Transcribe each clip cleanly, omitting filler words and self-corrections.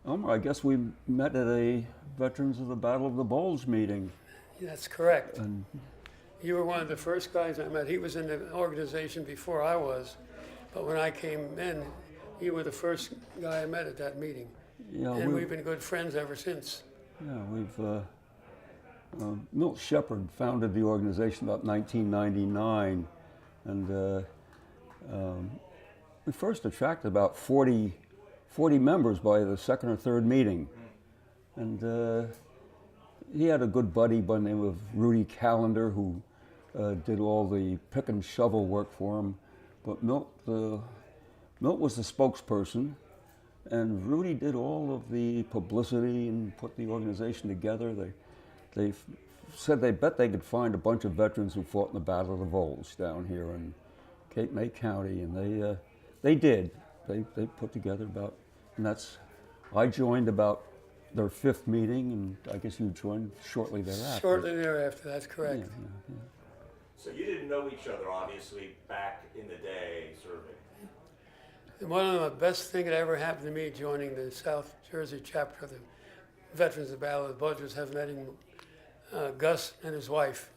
Elmer, I guess we met at a Veterans of the Battle of the Bulge meeting. That's correct. And You were one of the first guys I met. He was in the organization before I was, but when I came in, you were the first guy I met at that meeting. yeah, And we've been good friends ever since. Milt Shepard founded the organization about 1999, and we first attracted about 40 members by the second or third meeting. And he had a good buddy by the name of Rudy Callender who did all the pick and shovel work for him. But Milt was the spokesperson, and Rudy did all of the publicity and put the organization together. They said they bet they could find a bunch of veterans who fought in the Battle of the Bulge down here in Cape May County, and they did. They put together about, and I joined about their fifth meeting, and I guess you joined shortly thereafter. Shortly thereafter, that's Yeah, correct. yeah. So you didn't know each other, obviously, back in the day, serving. One of the best things that ever happened to me joining the South Jersey chapter of the Veterans of the Battle of the Bulge was having meeting Gus and his wife.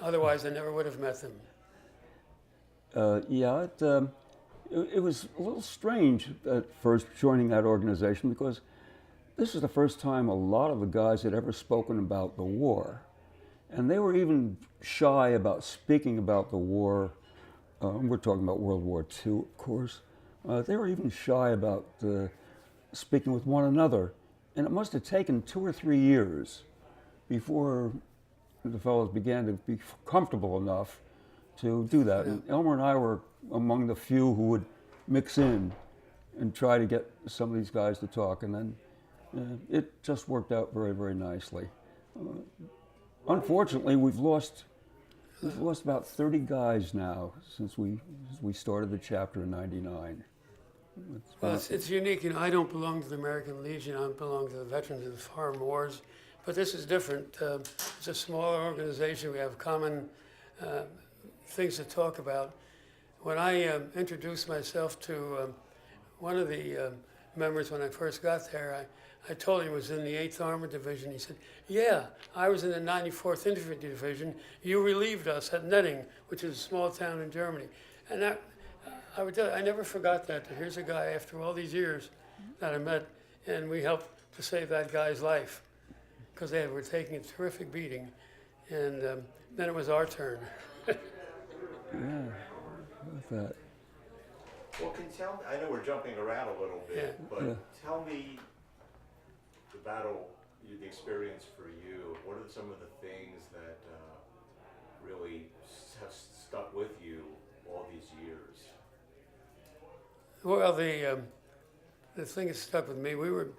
Otherwise, I never would have met them. It was a little strange at first joining that organization because this is the first time a lot of the guys had ever spoken about the war. And they were even shy about speaking about the war. We're talking about World War II, of course. They were even shy about speaking with one another. And it must have taken 2 or 3 years before the fellows began to be comfortable enough to do that. And Elmer and I were among the few who would mix in and try to get some of these guys to talk. And then it just worked out very, very nicely. Unfortunately, we've lost about 30 guys now since we started the chapter in '99. Well, it's unique. You know, I don't belong to the American Legion. I belong to the Veterans of the Foreign Wars. But this is different. It's a smaller organization. We have common things to talk about. When I introduced myself to one of the members when I first got there, I told him he was in the 8th Armored Division. He said, "Yeah, I was in the 94th Infantry Division. You relieved us at Netting, which is a small town in Germany." And that, I never forgot that. Here's a guy after all these years that I met, and we helped to save that guy's life because they were taking a terrific beating. And then it was our turn. Yeah, like that. Well, I know we're jumping around a little bit, Yeah. but Yeah. tell me the battle, the experience for you. What are some of the things that really have stuck with you all these years? Well, the thing that stuck with me, we were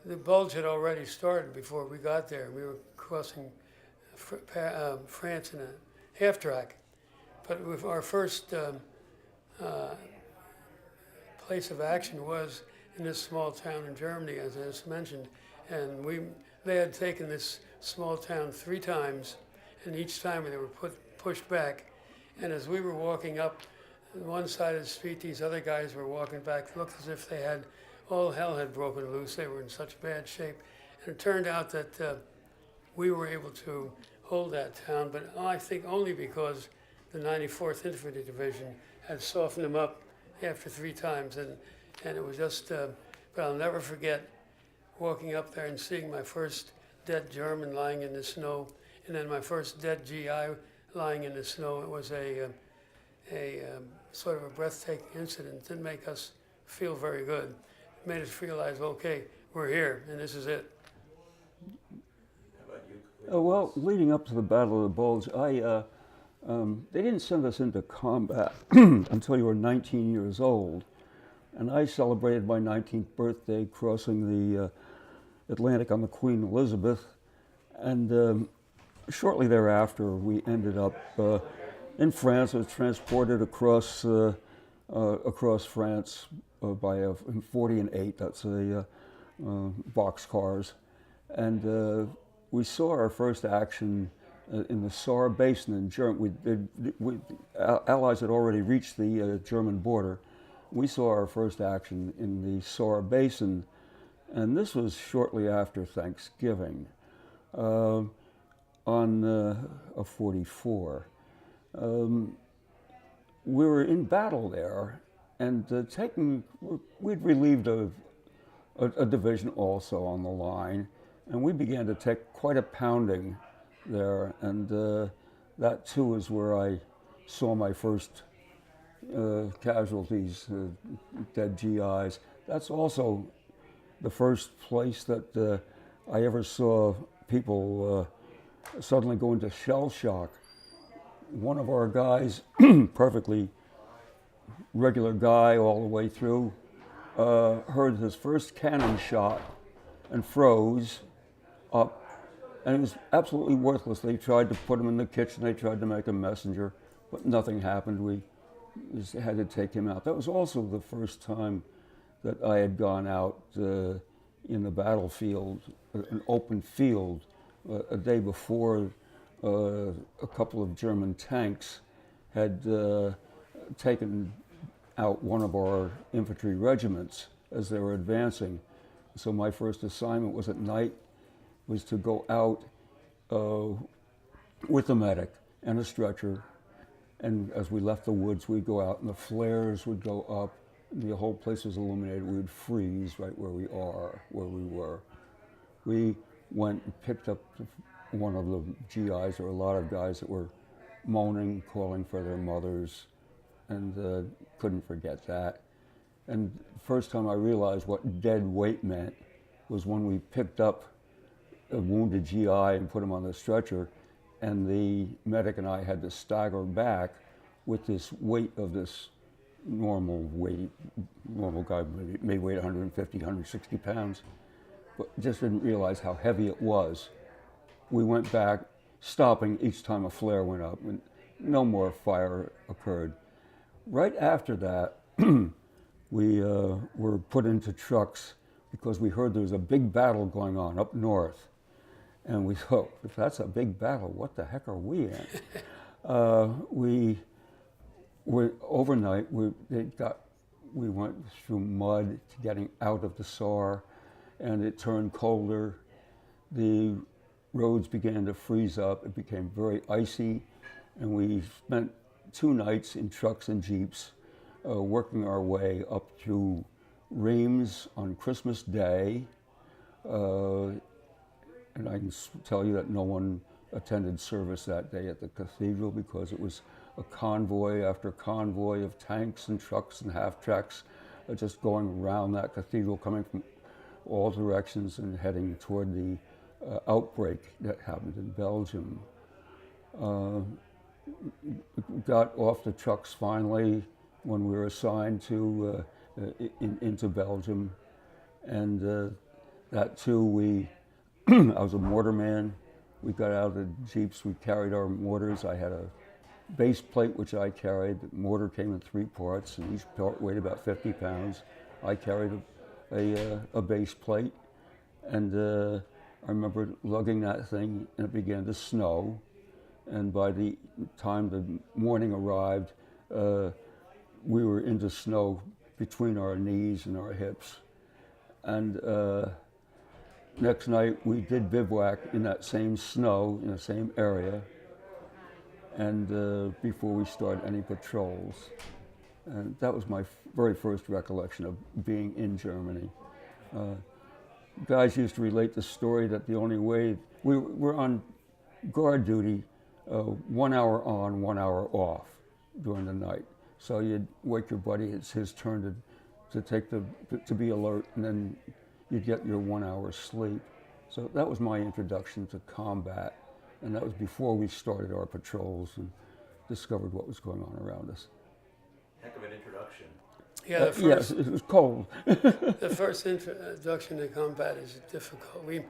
the Bulge had already started before we got there. We were crossing France in a half track, but with our first place of action was in this small town in Germany, as I just mentioned, and they had taken this small town 3 times, and each time they were pushed back. And as we were walking up one side of the street, these other guys were walking back. It looked as if all hell had broken loose. They were in such bad shape. And it turned out that we were able to hold that town, but I think only because the 94th Infantry Division had softened them up after 3 times. And it was just, but I'll never forget walking up there and seeing my first dead German lying in the snow, and then my first dead GI lying in the snow. It was a sort of a breathtaking incident. It didn't make us feel very good. It made us realize, okay, we're here, and this is it. How about you? Well, leading up to the Battle of the Bulge, they didn't send us into combat until you were 19 years old. And I celebrated my 19th birthday crossing the Atlantic on the Queen Elizabeth. And shortly thereafter, we ended up in France. I was transported across France in 40 and 8. That's boxcars. And we saw our first action in the Saar Basin in Germany. Allies had already reached the German border. we saw our first action in the Soar Basin, and this was shortly after Thanksgiving, on a 44. We were in battle there, and we'd relieved a division also on the line, and we began to take quite a pounding there, and that too is where I saw my first casualties, dead GIs. That's also the first place that I ever saw people suddenly go into shell shock. One of our guys, perfectly regular guy all the way through, heard his first cannon shot and froze up, and it was absolutely worthless. They tried to put him in the kitchen, they tried to make a messenger, but nothing happened. We just had to take him out. That was also the first time that I had gone out in the battlefield, an open field, a day before a couple of German tanks had taken out one of our infantry regiments as they were advancing. So my first assignment was at night, was to go out with a medic and a stretcher, and as we left the woods, we'd go out and the flares would go up, the whole place was illuminated, we would freeze right where we were. We went and picked up one of the GIs. There were a lot of guys that were moaning, calling for their mothers, and couldn't forget that. And the first time I realized what dead weight meant was when we picked up a wounded GI and put him on the stretcher, and the medic and I had to stagger back with this weight of this normal guy may weigh 150, 160 pounds, but just didn't realize how heavy it was. We went back, stopping each time a flare went up, and no more fire occurred. Right after that, we were put into trucks because we heard there was a big battle going on up north. And we thought, if that's a big battle, what the heck are we in? Overnight, we went through mud to getting out of the SAR, and it turned colder. The roads began to freeze up. It became very icy, and we spent 2 nights in trucks and jeeps working our way up through Reims on Christmas Day. And I can tell you that no one attended service that day at the cathedral because it was a convoy after convoy of tanks and trucks and half-tracks just going around that cathedral, coming from all directions and heading toward the outbreak that happened in Belgium. Got off the trucks finally when we were assigned to into Belgium, and that too I was a mortarman. We got out of the jeeps, we carried our mortars. I had a base plate which I carried. The mortar came in 3 parts, and each part weighed about 50 pounds. I carried a base plate, and I remember lugging that thing, and it began to snow. And by the time the morning arrived, we were into snow between our knees and our hips. And next night, we did bivouac in that same snow, in the same area, and before we started any patrols. And that was my very first recollection of being in Germany. Guys used to relate the story that the only way, we were on guard duty 1 hour on, 1 hour off during the night. So you'd wake your buddy, it's his turn to be alert, and then you'd get your 1 hour sleep. So that was my introduction to combat, and that was before we started our patrols and discovered what was going on around us. Heck of an introduction. Yeah, yes, it was cold. the first introduction to combat is difficult. We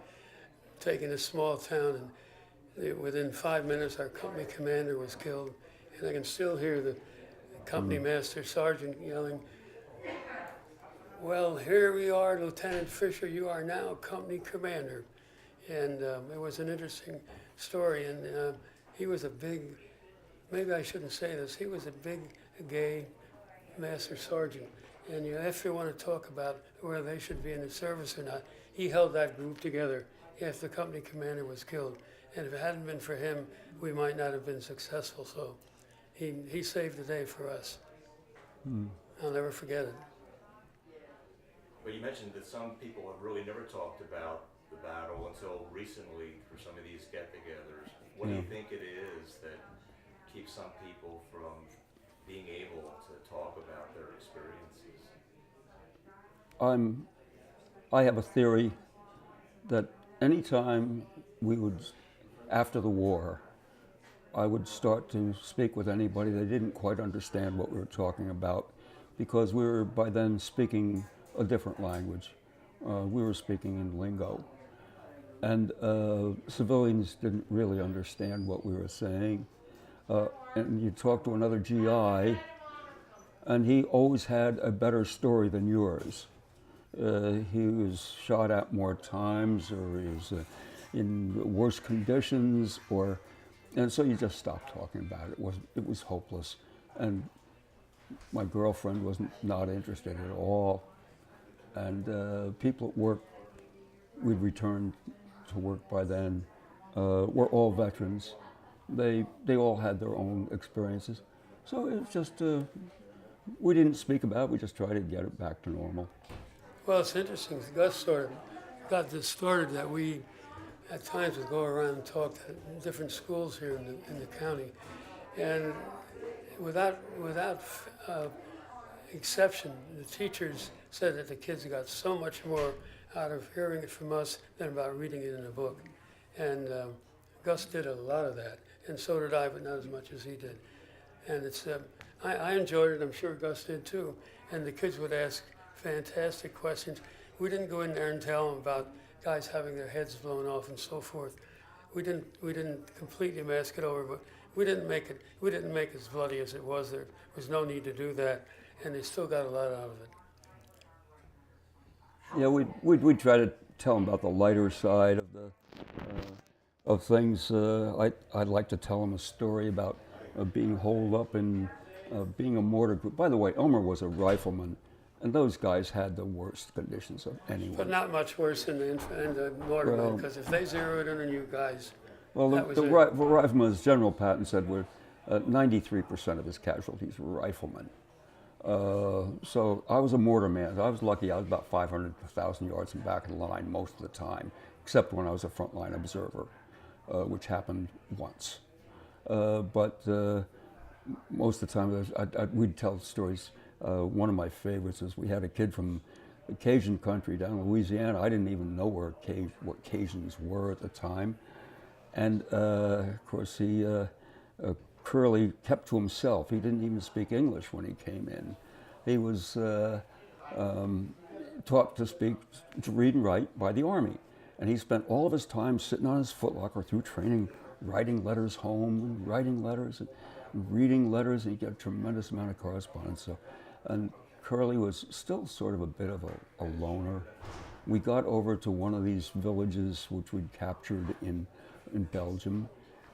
taken a small town, and within 5 minutes, our company commander was killed, and I can still hear the company master sergeant yelling, "Well, here we are, Lieutenant Fisher, you are now company commander." And it was an interesting story, and he was a big, maybe I shouldn't say this, he was a big gay master sergeant. And if you want to talk about whether they should be in the service or not, he held that group together after the company commander was killed. And if it hadn't been for him, we might not have been successful. So he saved the day for us. I'll never forget it. But you mentioned that some people have really never talked about the battle until recently for some of these get-togethers. What do you think it is that keeps some people from being able to talk about their experiences? I have a theory that anytime we would, after the war, I would start to speak with anybody that didn't quite understand what we were talking about, because we were by then speaking a different language. We were speaking in lingo. And civilians didn't really understand what we were saying. And you talk to another GI, and he always had a better story than yours. He was shot at more times, or he was in worse conditions, and so you just stopped talking about it. It was hopeless. And my girlfriend was not interested at all. And people at work, we'd returned to work by then, were all veterans. They all had their own experiences. So it was just, we didn't speak about it, we just tried to get it back to normal. Well, it's interesting. Gus sort of got this started that we, at times, would go around and talk to different schools here in the county. And without exception, the teachers said that the kids got so much more out of hearing it from us than about reading it in a book. And Gus did a lot of that, and so did I, but not as much as he did. And it's I enjoyed it. I'm sure Gus did too. And the kids would ask fantastic questions. We didn't go in there and tell them about guys having their heads blown off and so forth. We didn't completely mask it over, but we didn't make it as bloody as it was. There was no need to do that, and they still got a lot out of it. Yeah, we'd try to tell them about the lighter side of things. I'd like to tell them a story about being holed up in being a mortar group. By the way, Elmer was a rifleman, and those guys had the worst conditions of anyone. But not much worse than the mortarmen, because if they zeroed in on you guys, well, that was the it. riflemen, as General Patton said, were 93% of his casualties were riflemen. So I was a mortar man. I was lucky. I was about 500 to 1,000 yards from back of the line most of the time, except when I was a frontline observer, which happened once. But most of the time, we'd tell stories. One of my favorites is we had a kid from the Cajun country down in Louisiana. I didn't even know what Cajuns were at the time. And of course, he Curly kept to himself. He didn't even speak English when he came in. He was taught to read and write by the Army. And he spent all of his time sitting on his footlocker through training, writing letters home, and writing letters, and reading letters, and he got a tremendous amount of correspondence. And Curly was still sort of a bit of a loner. We got over to one of these villages which we'd captured in Belgium,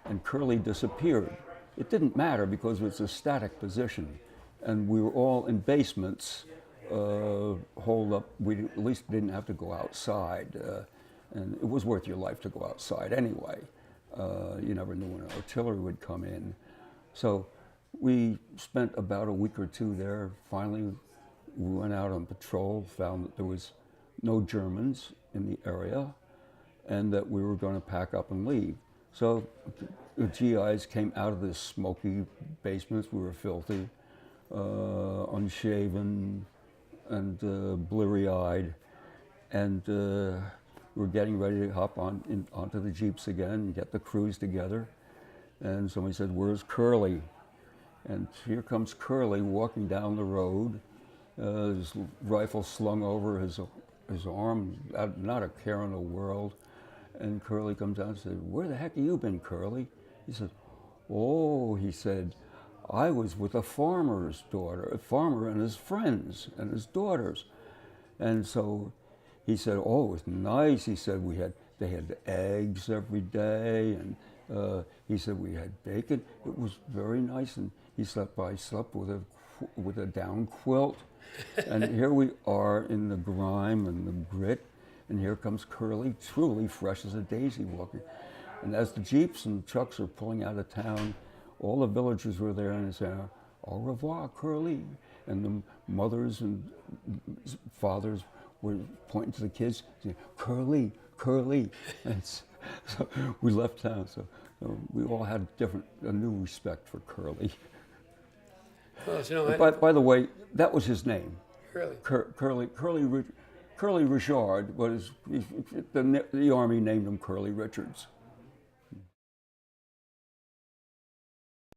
and Curly disappeared. It didn't matter because it was a static position, and we were all in basements, holed up. We at least didn't have to go outside, and it was worth your life to go outside anyway. You never knew when artillery would come in. So we spent about a week or two there. Finally, we went out on patrol, found that there was no Germans in the area, and that we were going to pack up and leave. So the GIs came out of this smoky basements. We were filthy, unshaven, and bleary-eyed, and we were getting ready to hop onto the jeeps again and get the crews together. And somebody said, "Where's Curly?" And here comes Curly walking down the road, his rifle slung over his arm, not a care in the world. And Curly comes out and said, "Where the heck have you been, Curly?" He said, "Oh," he said, "I was with a farmer's daughter, a farmer and his friends and his daughters." And so he said, "Oh, it was nice." He said, they had eggs every day, and he said we had bacon. It was very nice, and I slept with a with a down quilt, and here we are in the grime and the grit, and here comes Curly, truly fresh as a daisy walking. And as the jeeps and trucks are pulling out of town, all the villagers were there and they said, "Au revoir, Curly," and the mothers and fathers were pointing to the kids, saying, "Curly, Curly," and so we left town. So we all had a new respect for Curly. Well, you know, By the way, that was his name. Curly. Curly Richard was the Army named him Curly Richards.